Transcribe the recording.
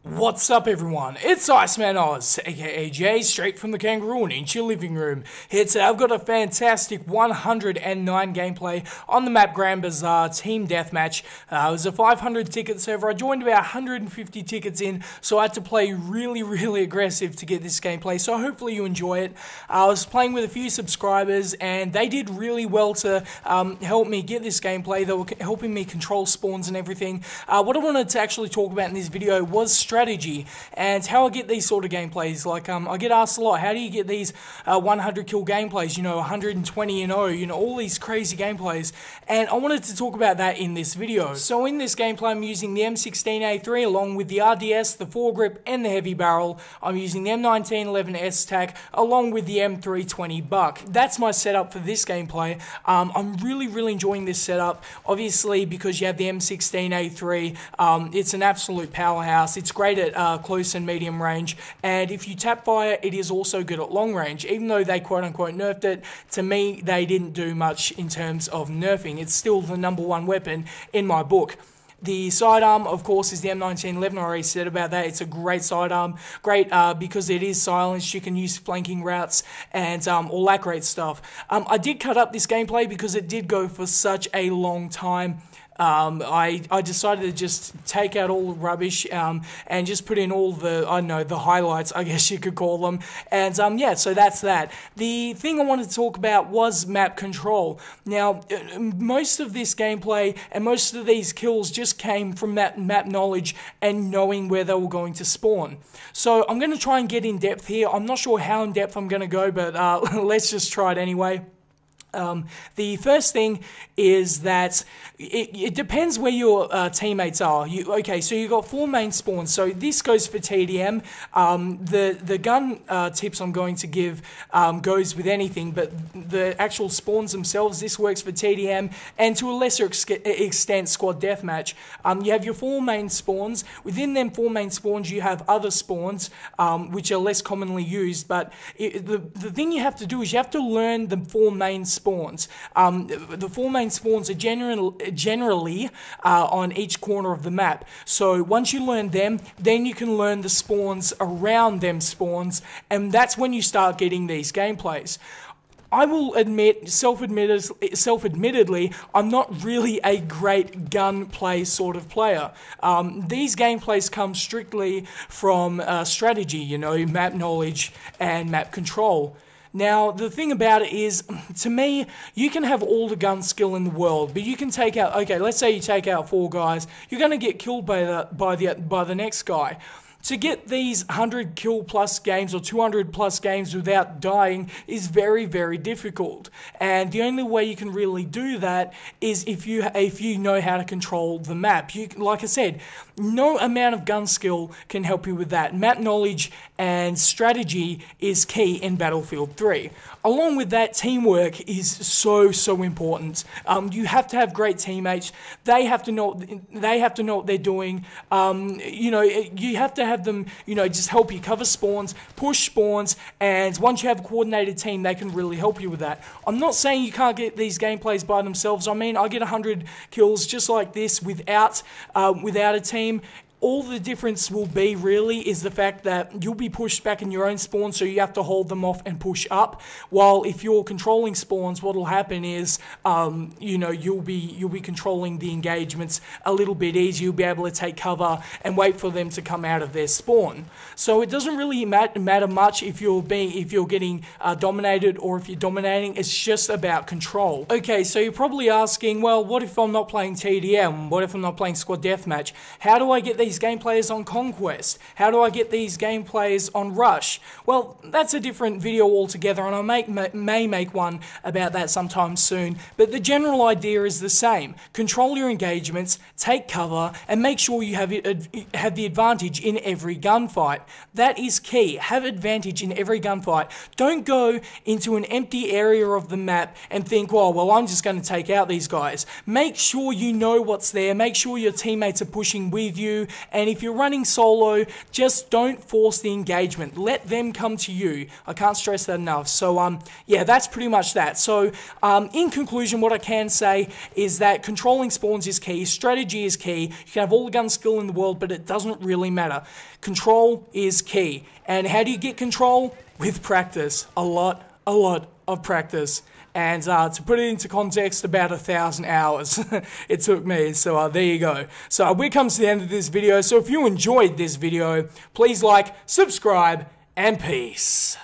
What's up everyone, it's Iceman Oz, aka Jay, straight from the kangaroo and into your living room. Here today I've got a fantastic 109 gameplay on the map Grand Bazaar Team Deathmatch. It was a 500 ticket server. I joined about 150 tickets in, so I had to play really aggressive to get this gameplay, so hopefully you enjoy it. I was playing with a few subscribers and they did really well to help me get this gameplay. They were helping me control spawns and everything. What I wanted to actually talk about in this video was strategy and how I get these sort of gameplays. Like I get asked a lot, how do you get these 100 kill gameplays, 120 and 0, all these crazy gameplays, and I wanted to talk about that in this video. So in this gameplay I'm using the M16A3 along with the RDS, the foregrip and the heavy barrel. I'm using the M1911 s-tac along with the M320 buck. That's my setup for this gameplay. I'm really enjoying this setup, obviously because you have the M16A3. It's an absolute powerhouse. It's great at close and medium range, and if you tap fire it is also good at long range. Even though they quote unquote nerfed it, to me they didn't do much in terms of nerfing. It's still the #1 weapon in my book. The sidearm, of course, is the M1911. I already said about that. It's a great sidearm. Great because it is silenced. You can use flanking routes and all that great stuff. I did cut up this gameplay because it did go for such a long time. I decided to just take out all the rubbish and just put in all the, the highlights, I guess you could call them. And yeah, so that's that. The thing I wanted to talk about was map control. Now, most of this gameplay and most of these kills just came from map knowledge and knowing where they were going to spawn. So I'm going to try and get in depth here. I'm not sure how in depth I'm going to go, but let's just try it anyway. The first thing is that it depends where your teammates are. Okay, so you've got 4 main spawns. So this goes for TDM. The gun tips I'm going to give goes with anything, but the actual spawns themselves, this works for TDM and to a lesser extent squad deathmatch. You have your 4 main spawns. Within them 4 main spawns you have other spawns which are less commonly used, but the thing you have to do is you have to learn the 4 main spawns. The 4 main spawns are generally on each corner of the map. So once you learn them, then you can learn the spawns around them spawns, and that's when you start getting these gameplays. I will admit, self-admittedly, I'm not really a great gunplay sort of player. These gameplays come strictly from strategy, map knowledge and map control. Now, the thing about it is, to me, you can have all the gun skill in the world, but you can take out, okay, let's say you take out 4 guys, you're going to get killed by the next guy. To get these 100 kill plus games or 200 plus games without dying is very difficult, and the only way you can really do that is if you know how to control the map. Like I said, no amount of gun skill can help you with that. Map knowledge and strategy is key in Battlefield 3. Along with that, teamwork is so important. You have to have great teammates. They have to know what they're doing. You have to have them, just help you cover spawns, push spawns, and once you have a coordinated team, they can really help you with that. I'm not saying you can't get these gameplays by themselves. I mean, I get 100 kills just like this without a team. All the difference will be really is the fact that you'll be pushed back in your own spawn, so you have to hold them off and push up. While if you're controlling spawns, what will happen is, you'll be controlling the engagements a little bit easier. You'll be able to take cover and wait for them to come out of their spawn. So it doesn't really matter much if you're getting dominated or if you're dominating. It's just about control. Okay, so you're probably asking, well, what if I'm not playing TDM? What if I'm not playing squad deathmatch? How do I get these gameplays on Conquest? How do I get these gameplays on Rush? Well, that's a different video altogether, and I may make one about that sometime soon, but the general idea is the same. Control your engagements, take cover, and make sure you have the advantage in every gunfight. That is key. Have advantage in every gunfight. Don't go into an empty area of the map and think, well, I'm just going to take out these guys. Make sure you know what's there. Make sure your teammates are pushing with you. and if you're running solo, just don't force the engagement. Let them come to you. I can't stress that enough. So, yeah, that's pretty much that. So, in conclusion, what I can say is that controlling spawns is key, strategy is key. You can have all the gun skill in the world, but it doesn't really matter. Control is key. And how do you get control? With practice. A lot of practice. And to put it into context, about 1,000 hours it took me. So there you go. So we come to the end of this video. So if you enjoyed this video, please like, subscribe, and peace.